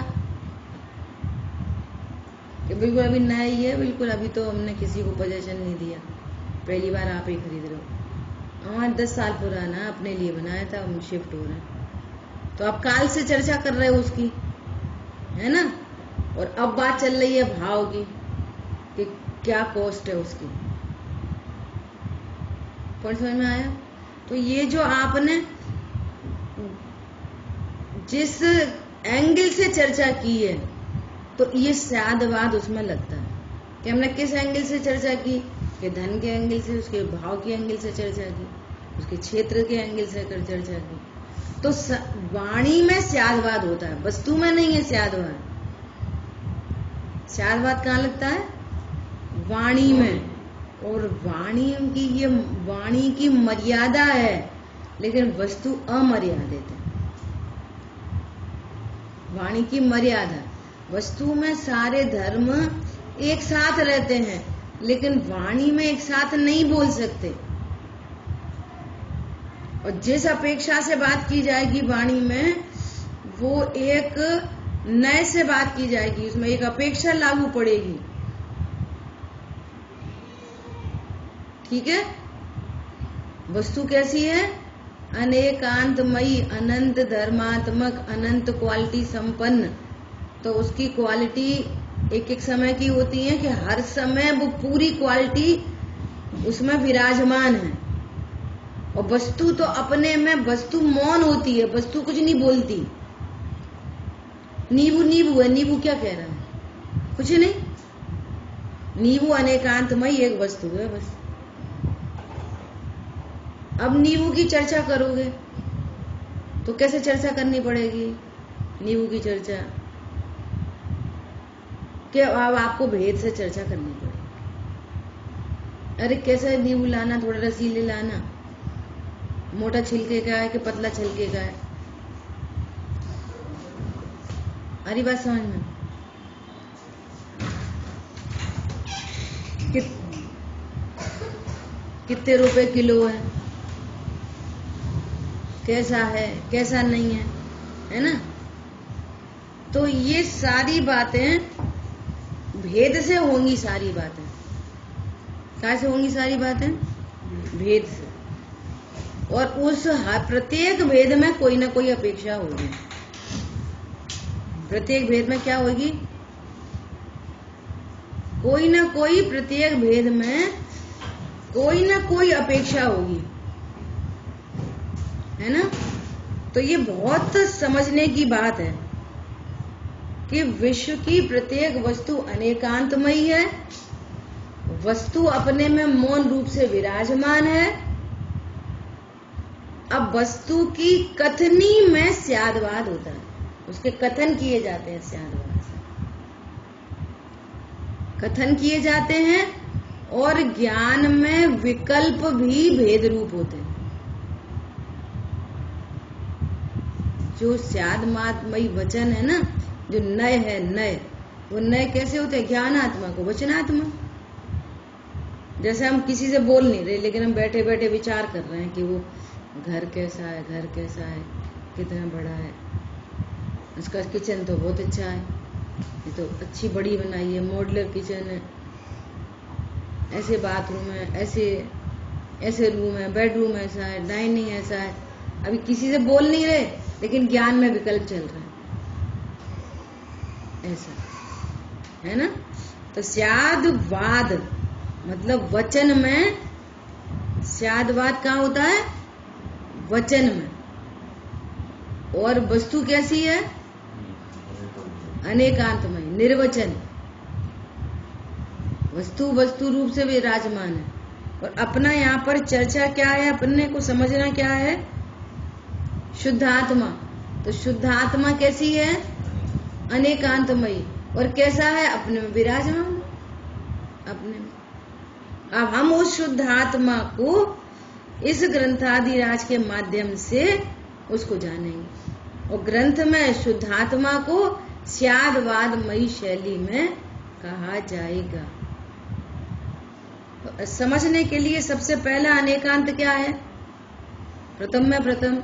कि बिल्कुल अभी नया ही है, बिल्कुल अभी तो हमने किसी को पोजेशन नहीं दिया, पहली बार आप ही खरीद रहे हो। हमारा 10 साल पुराना, अपने लिए बनाया था, हम शिफ्ट हो रहे हैं। तो आप काल से चर्चा कर रहे हो उसकी, है ना। और अब बात चल रही है भाव की, कि क्या कॉस्ट है उसकी। पॉइंट समझ में आया? तो ये जो आपने जिस एंगल से चर्चा की है, तो ये स्यादवाद उसमें लगता है। कि हमने किस एंगल से चर्चा की, कि धन के एंगल से, उसके भाव के एंगल से चर्चा की, उसके क्षेत्र के एंगल से कर चर्चा की। तो वाणी में स्यादवाद होता है, वस्तु में नहीं है स्यादवाद। स्यादवाद कहाँ लगता है? वाणी में। और वाणी की मर्यादा है, लेकिन वस्तु अमर्यादित है। वाणी की मर्यादा, वस्तु में सारे धर्म एक साथ रहते हैं, लेकिन वाणी में एक साथ नहीं बोल सकते। और जिस अपेक्षा से बात की जाएगी वाणी में, वो एक नए से बात की जाएगी, उसमें एक अपेक्षा लागू पड़ेगी। ठीक है? वस्तु कैसी है? अनेकांतमयी, अनंत धर्मात्मक, अनंत क्वालिटी संपन्न। तो उसकी क्वालिटी एक एक समय की होती है कि हर समय वो पूरी क्वालिटी उसमें विराजमान है। और वस्तु तो अपने में, वस्तु मौन होती है, वस्तु कुछ नहीं बोलती। नींबू नींबू है, नींबू क्या कह रहा है? कुछ नहीं। नींबू अनेकांतमयी एक वस्तु है बस। अब नींबू की चर्चा करोगे तो कैसे चर्चा करनी पड़ेगी नींबू की चर्चा? कि अब आपको भेद से चर्चा करनी पड़ेगी। अरे कैसे नींबू लाना, थोड़ा रसीले लाना, मोटा छिलके का है कि पतला छिलके का है? अरे बात समझ में? कितने रुपए किलो है, कैसा है, कैसा नहीं है, है ना? तो ये सारी बातें भेद से होंगी। सारी बातें क्या से होंगी? सारी बातें भेद से। और उस प्रत्येक भेद में कोई ना कोई अपेक्षा होगी। प्रत्येक भेद में क्या होगी? कोई ना कोई, प्रत्येक भेद में कोई ना कोई अपेक्षा होगी, है ना? तो ये बहुत समझने की बात है कि विश्व की प्रत्येक वस्तु अनेकांतमयी है। वस्तु अपने में मौन रूप से विराजमान है। अब वस्तु की कथनी में स्यादवाद होता है, उसके कथन किए जाते हैं, स्यादवाद से कथन किए जाते हैं। और ज्ञान में विकल्प भी भेद रूप होते हैं। जो स्यादमात्मयी वचन है ना, जो नय है, नय, वो नय कैसे होते हैं? ज्ञानात्मक, वचनात्मक। जैसे हम किसी से बोल नहीं रहे, लेकिन हम बैठे बैठे विचार कर रहे हैं कि वो घर कैसा है, घर कैसा है, कितना बड़ा है, उसका किचन तो बहुत अच्छा है, ये तो अच्छी बड़ी बनाई है, मॉड्यूलर किचन है, ऐसे बाथरूम है, ऐसे रूम है, बेडरूम ऐसा है, डाइनिंग ऐसा है। अभी किसी से बोल नहीं रहे, लेकिन ज्ञान में विकल्प चल रहा है, ऐसा है ना? तो स्यादवाद मतलब वचन में, स्यादवाद कहाँ होता है? वचन में। और वस्तु कैसी है? अनेकांतमय, निर्वचन। वस्तु रूप से विराजमान है। और अपना यहाँ पर चर्चा क्या है, अपने को समझना क्या है? शुद्धात्मा। तो शुद्धात्मा कैसी है? अनेकांतमयी। और कैसा है? अपने में विराजमान, अपने में। अब हम उस शुद्धात्मा को इस ग्रंथादिराज के माध्यम से उसको जानेंगे। और ग्रंथ में शुद्धात्मा को स्यादवादमयी शैली में कहा जाएगा। तो समझने के लिए सबसे पहला अनेकांत क्या है? प्रथम में प्रथम,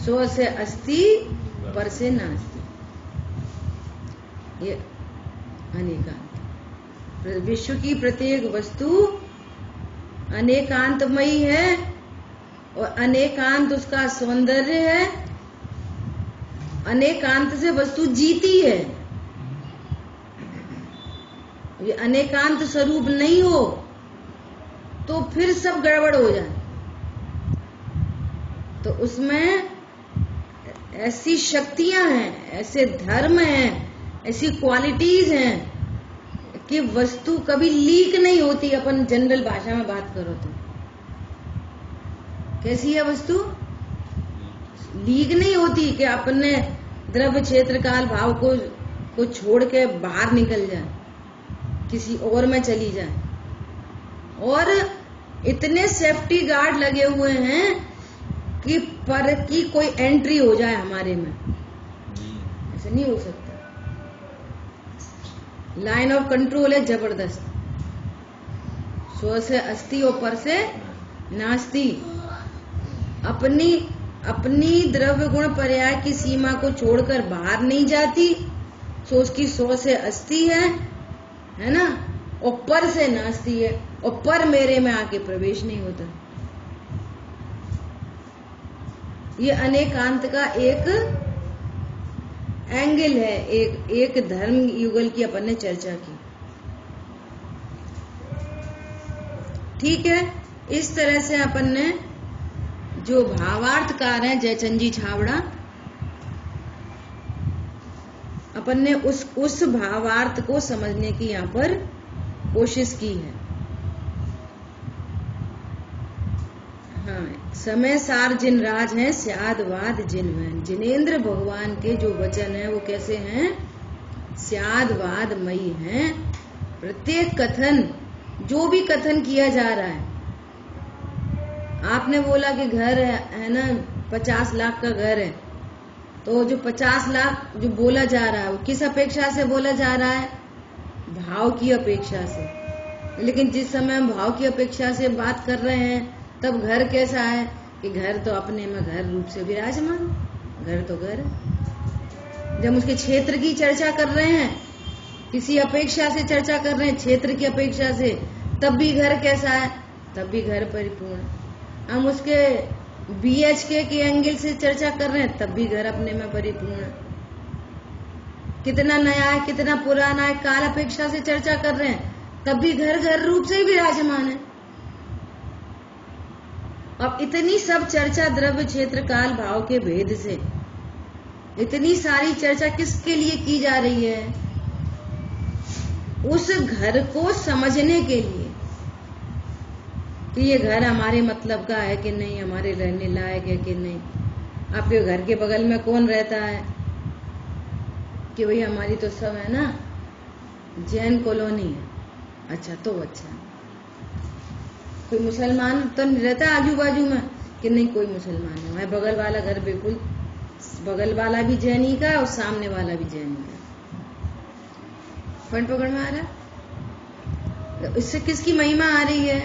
स्व से अस्ति, पर से नास्ति, ये अनेकांत। विश्व की प्रत्येक वस्तु अनेकांतमयी है और अनेकांत उसका सौंदर्य है। अनेकांत से वस्तु जीती है। ये अनेकांत स्वरूप नहीं हो तो फिर सब गड़बड़ हो जाए। तो उसमें ऐसी शक्तियां हैं, ऐसे धर्म हैं, ऐसी क्वालिटीज हैं कि वस्तु कभी लीक नहीं होती। अपन जनरल भाषा में बात करो तो कैसी है वस्तु? लीक नहीं होती कि अपने द्रव्य क्षेत्र काल भाव को छोड़ के बाहर निकल जाए, किसी और में चली जाए। और इतने सेफ्टी गार्ड लगे हुए हैं कि पर की कोई एंट्री हो जाए हमारे में, ऐसा नहीं हो सकता। लाइन ऑफ कंट्रोल है जबरदस्त। स्व से अस्ति और पर से नास्ति। अपनी द्रव्य गुण पर्याय की सीमा को छोड़कर बाहर नहीं जाती, सो उसकी स्व से अस्ति है ना, और पर से नास्ति है, और पर मेरे में आके प्रवेश नहीं होता। ये अनेकांत का एक एंगल है, एक धर्म युगल की अपन ने चर्चा की। ठीक है, इस तरह से अपन ने जो भावार्थकार हैं जयचंद जी छाबड़ा, अपन ने उस भावार्थ को समझने की यहाँ पर कोशिश की है। हाँ, समय सार जिन राज हैं स्याद वाद जिन में। जिनेंद्र भगवान के जो वचन हैं वो कैसे हैं? स्याद वाद मई हैं। प्रत्येक कथन, जो भी कथन किया जा रहा है, आपने बोला कि घर है ना 50 लाख का घर है, तो जो 50 लाख जो बोला जा रहा है वो किस अपेक्षा से बोला जा रहा है? भाव की अपेक्षा से। लेकिन जिस समय हम भाव की अपेक्षा से बात कर रहे हैं तब घर कैसा है कि घर तो अपने में घर रूप से विराजमान, घर तो घर है। जब उसके क्षेत्र की चर्चा कर रहे हैं, किसी अपेक्षा से चर्चा कर रहे हैं, क्षेत्र की अपेक्षा से, तब भी घर कैसा है? तब भी घर परिपूर्ण। हम उसके BHK के एंगल से चर्चा कर रहे हैं, तब भी घर अपने में परिपूर्ण। कितना नया है, कितना पुराना है, काल अपेक्षा से चर्चा कर रहे हैं, तब भी घर घर रूप से ही विराजमान है। अब इतनी सब चर्चा द्रव्य क्षेत्र काल भाव के भेद से, इतनी सारी चर्चा किसके लिए की जा रही है? उस घर को समझने के लिए कि ये घर हमारे मतलब का है कि नहीं, हमारे रहने लायक है कि नहीं। आपके घर के बगल में कौन रहता है कि भाई हमारी तो सब है ना जैन कॉलोनी है। अच्छा, तो अच्छा, कोई मुसलमान तो नहीं रहता आजू बाजू में कि नहीं, कोई मुसलमान नहीं है। बगल वाला घर बिल्कुल, बगल वाला भी जैनी का और सामने वाला भी जैनी का। पॉइंट पकड़ में आ रहा? तो इससे किसकी महिमा आ रही है?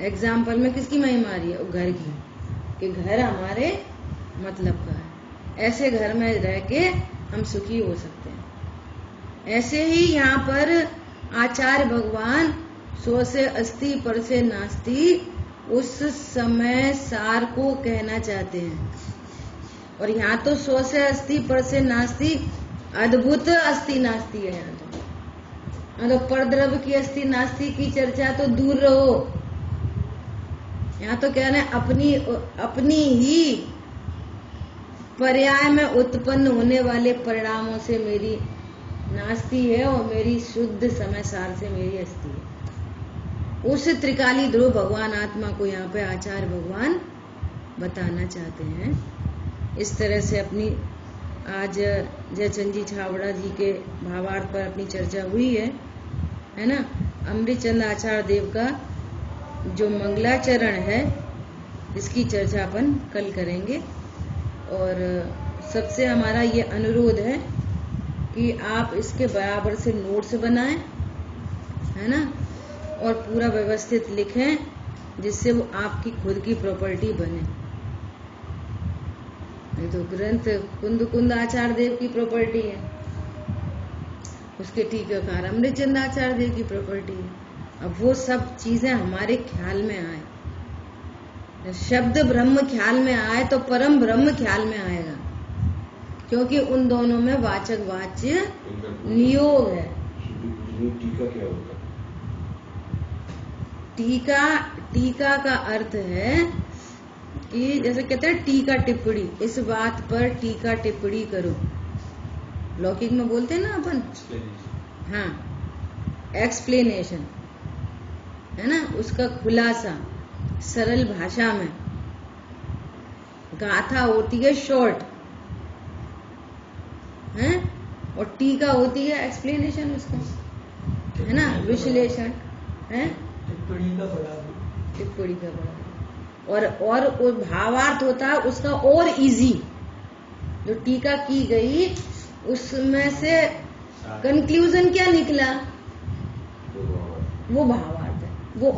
एग्जाम्पल में किसकी महिमा आ रही है? घर की, कि घर हमारे मतलब का है। ऐसे घर में रह के हम सुखी हो सकते हैं। ऐसे ही यहाँ पर आचार्य भगवान स्व से अस्ति पर से नास्ति उस समय सार को कहना चाहते हैं। और यहाँ तो स्व से अस्ति पर से नास्ति अद्भुत अस्ति नास्ति है। यहाँ तो परद्रव्य की अस्ति नास्ति की चर्चा तो दूर रहो। यहाँ तो कह रहे हैं अपनी ही पर्याय में उत्पन्न होने वाले परिणामों से मेरी नास्ति है और मेरी शुद्ध समय सार से मेरी अस्ति है। उस त्रिकाली ध्रुव भगवान आत्मा को यहाँ पे आचार्य भगवान बताना चाहते हैं। इस तरह से अपनी आज जयचंद जी छाबड़ा जी के भावार्थ पर अपनी चर्चा हुई है ना। अमृतचंद आचार्य देव का जो मंगलाचरण है, इसकी चर्चा अपन कल करेंगे। और सबसे हमारा ये अनुरोध है कि आप इसके बराबर से नोट्स बनाएं, है ना, और पूरा व्यवस्थित लिखें, जिससे वो आपकी खुद की प्रॉपर्टी बने। ये तो ग्रंथ कुंद आचार्य देव की प्रॉपर्टी है, उसके टीकाकार अमृतचंद आचार्य देव की प्रॉपर्टी है। अब वो सब चीजें हमारे ख्याल में आए, शब्द ब्रह्म ख्याल में आए तो परम ब्रह्म ख्याल में आएगा, क्योंकि उन दोनों में वाचक वाच्य नियोग है। टीका क्या होता है? टीका का अर्थ है कि जैसे कहते हैं टीका टिप्पणी, इस बात पर टीका टिप्पणी करो। लौकिक में बोलते हैं ना अपन, हाँ, एक्सप्लेनेशन है ना, उसका खुलासा सरल भाषा में। गाथा होती है शॉर्ट है, और टीका होती है एक्सप्लेनेशन उसका, है ना, विश्लेषण है, टिप्पणी का बड़ा और भावार्थ होता है उसका और इजी। जो टीका की गई उसमें से कंक्लूजन क्या निकला, वो भावार्थ है, वो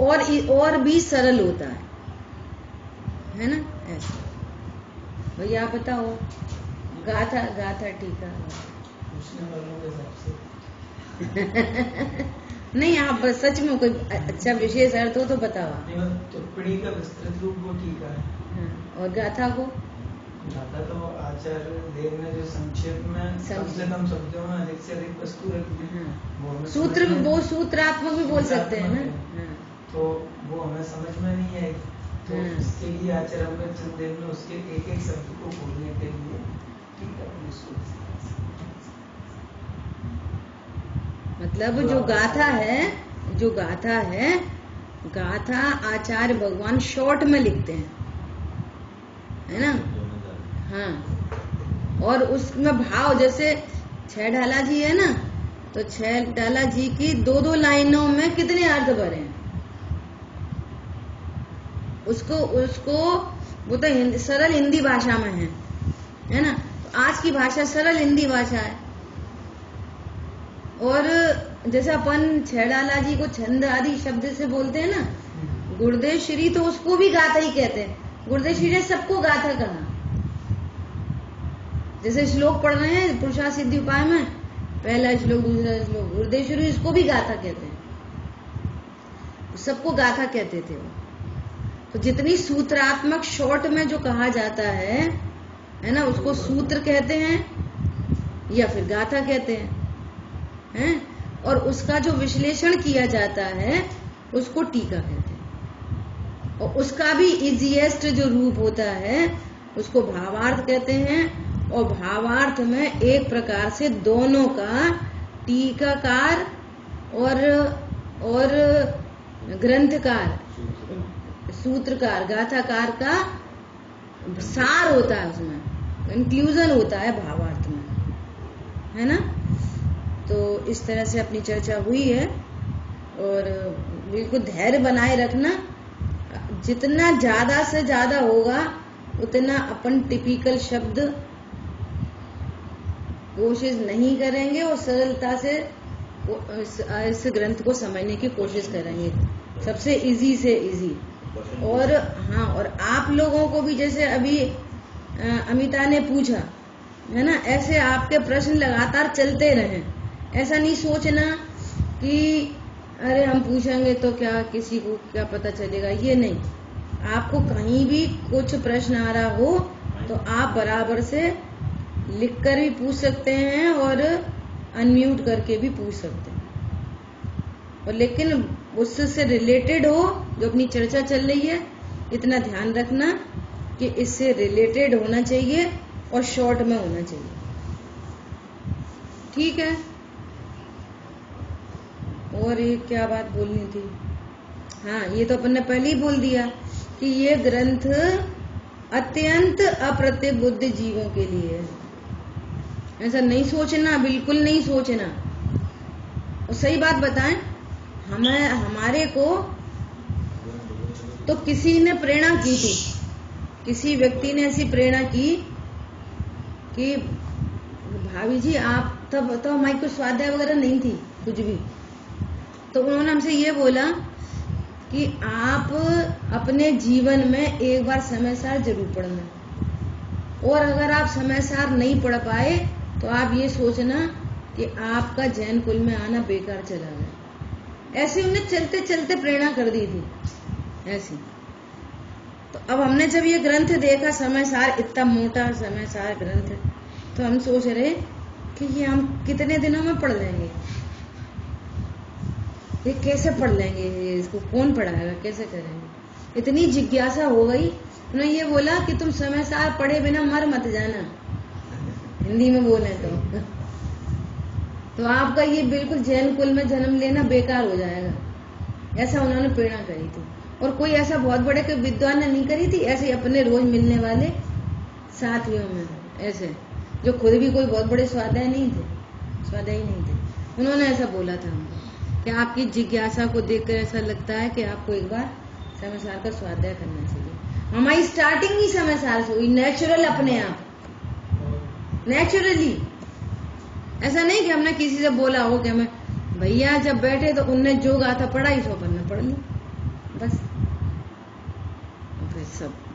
और भी सरल होता है ना। ऐसा भैया आप बताओ, गाथा टीका पूछने वालों के हिसाब से नहीं, आप सच में कोई अच्छा विशेष अर्थ हो तो बताओ। टिप्पणी का विस्तृत रूप वो टीका है। हाँ, और गाथा को गाथा तो आचार्य देव ने जो संक्षेप में कम से कम शब्दों में अधिक से अधिक वस्तु रखी है। हाँ। सूत्र, वो सूत्रात्मक भी बोल सकते हैं ना। हाँ। तो वो हमें समझ में नहीं आई, तो हाँ। इसके लिए आचार्य अमृतचंद देव ने उसके एक एक शब्द को बोलने के लिए टीका मतलब जो गाथा है, गाथा आचार्य भगवान शॉर्ट में लिखते हैं, है ना। हाँ, और उसमें भाव, जैसे छह ढाला जी है ना, तो छह ढाला जी की दो लाइनों में कितने अर्थ भरे हैं। उसको वो तो सरल हिंदी भाषा में है ना। तो आज की भाषा सरल हिंदी भाषा है, और जैसे अपन छह ढाला जी को छंद आदि शब्द से बोलते हैं ना, गुरुदेव श्री तो उसको भी गाथा ही कहते हैं। गुरुदेव श्री ने सबको गाथा कहा। जैसे श्लोक पढ़ रहे हैं पुरुषार्थ सिद्धि उपाय में, पहला श्लोक दूसरा श्लोक, गुरुदेव श्री इसको भी गाथा कहते हैं, सबको गाथा कहते थे वो। तो जितनी सूत्रात्मक शॉर्ट में जो कहा जाता है ना, उसको सूत्र कहते हैं या फिर गाथा कहते हैं, और उसका जो विश्लेषण किया जाता है उसको टीका कहते हैं, और उसका भी इजीएस्ट जो रूप होता है उसको भावार्थ कहते हैं। और भावार्थ में एक प्रकार से दोनों का, टीकाकार और ग्रंथकार, सूत्रकार, गाथाकार का सार होता है, उसमें कंक्लूजन होता है भावार्थ में, है ना। तो इस तरह से अपनी चर्चा हुई है, और बिल्कुल धैर्य बनाए रखना। जितना ज्यादा से ज्यादा होगा उतना अपन टिपिकल शब्द कोशिश नहीं करेंगे, और सरलता से इस ग्रंथ को समझने की कोशिश करेंगे, सबसे इजी से इजी। और हाँ, और आप लोगों को भी जैसे अभी अमिता ने पूछा है ना, ऐसे आपके प्रश्न लगातार चलते रहें। ऐसा नहीं सोचना कि अरे हम पूछेंगे तो क्या किसी को क्या पता चलेगा, ये नहीं। आपको कहीं भी कुछ प्रश्न आ रहा हो तो आप बराबर से लिखकर भी पूछ सकते हैं और अनम्यूट करके भी पूछ सकते हैं, और लेकिन उससे रिलेटेड हो, जो अपनी चर्चा चल रही है, इतना ध्यान रखना कि इससे रिलेटेड होना चाहिए और शॉर्ट में होना चाहिए। ठीक है। और ये क्या बात बोलनी थी, हाँ, ये तो अपन ने पहले ही बोल दिया कि ये ग्रंथ अत्यंत अप्रतिबुद्ध जीवों के लिए है। ऐसा नहीं सोचना, बिल्कुल नहीं सोचना। और सही बात बताएं, हमारे को तो किसी ने प्रेरणा की थी, किसी व्यक्ति ने ऐसी प्रेरणा की कि भाभी जी आप तब तो हमारी कुछ स्वाध्याय वगैरह नहीं थी कुछ भी, तो उन्होंने हमसे ये बोला कि आप अपने जीवन में एक बार समयसार जरूर पढ़ना, और अगर आप समयसार नहीं पढ़ पाए तो आप ये सोचना कि आपका जैन कुल में आना बेकार चला गया। ऐसे उन्हें चलते चलते प्रेरणा कर दी थी ऐसी। तो अब हमने जब ये ग्रंथ देखा, समयसार, इतना मोटा समयसार ग्रंथ, तो हम सोच रहे कि ये हम कितने दिनों में पढ़ लेंगे, ये कैसे पढ़ लेंगे, इसको कौन पढ़ाएगा, कैसे करेंगे। इतनी जिज्ञासा हो गई। उन्होंने ये बोला कि तुम समयसार पढ़े बिना मर मत जाना, हिंदी में बोले तो आपका ये बिल्कुल जैन कुल में जन्म लेना बेकार हो जाएगा। ऐसा उन्होंने प्रेरणा करी थी। और कोई ऐसा बहुत बड़े कोई विद्वान ने नहीं करी थी, ऐसे अपने रोज मिलने वाले साथियों में, ऐसे जो खुद भी कोई बहुत बड़े स्वाध्यायी नहीं थे, उन्होंने ऐसा बोला था हमको कि आपकी जिज्ञासा को देखकर ऐसा लगता है कि आपको एक बार समय सार का स्वाध्याय करना चाहिए। हमारी स्टार्टिंग ही समय सार से हुई, नेचुरल, अपने आप, नेचुरली। ऐसा नहीं कि हमने किसी से बोला हो कि हमें भैया जब बैठे तो उनने जो कहा था पढ़ा, 100 पन्ना पढ़ ली, बस।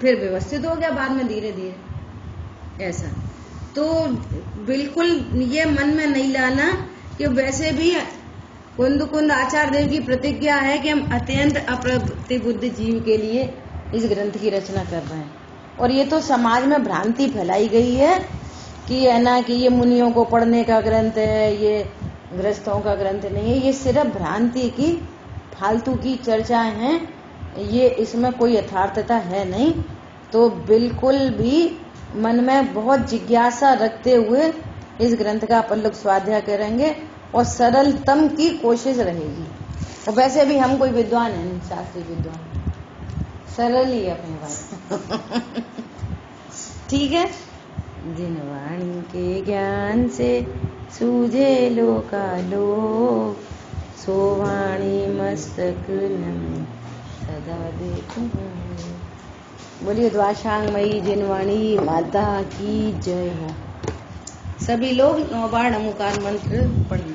फिर व्यवस्थित हो गया बाद में धीरे धीरे। ऐसा तो बिल्कुल ये मन में नहीं लाना कि वैसे भी कुंद आचार्य देव की प्रतिज्ञा है कि हम अत्यंत अप्रतिबुद्ध जीव के लिए इस ग्रंथ की रचना कर रहे हैं। और ये तो समाज में भ्रांति फैलाई गई है कि है ना कि ये मुनियों को पढ़ने का ग्रंथ है, ये गृहस्थों का ग्रंथ नहीं है। ये सिर्फ भ्रांति की फालतू की चर्चाएं हैं, ये इसमें कोई यथार्थता है नहीं। तो बिल्कुल भी मन में बहुत जिज्ञासा रखते हुए इस ग्रंथ का अपन लोग स्वाध्याय करेंगे और सरलतम की कोशिश रहेगी। और वैसे भी हम कोई विद्वान है नहीं, शास्त्रीय विद्वान, सरल ही अपनी बात। ठीक है। जिन वाणी के ज्ञान से सूझे लोकालोक, सो वाणी मस्तक नम सदा देखूं। बोलिए द्वाशांगमयी जिनवाणी माता की जय हो। सभी लोग 9 बार नमोकार मंत्र पढ़िए।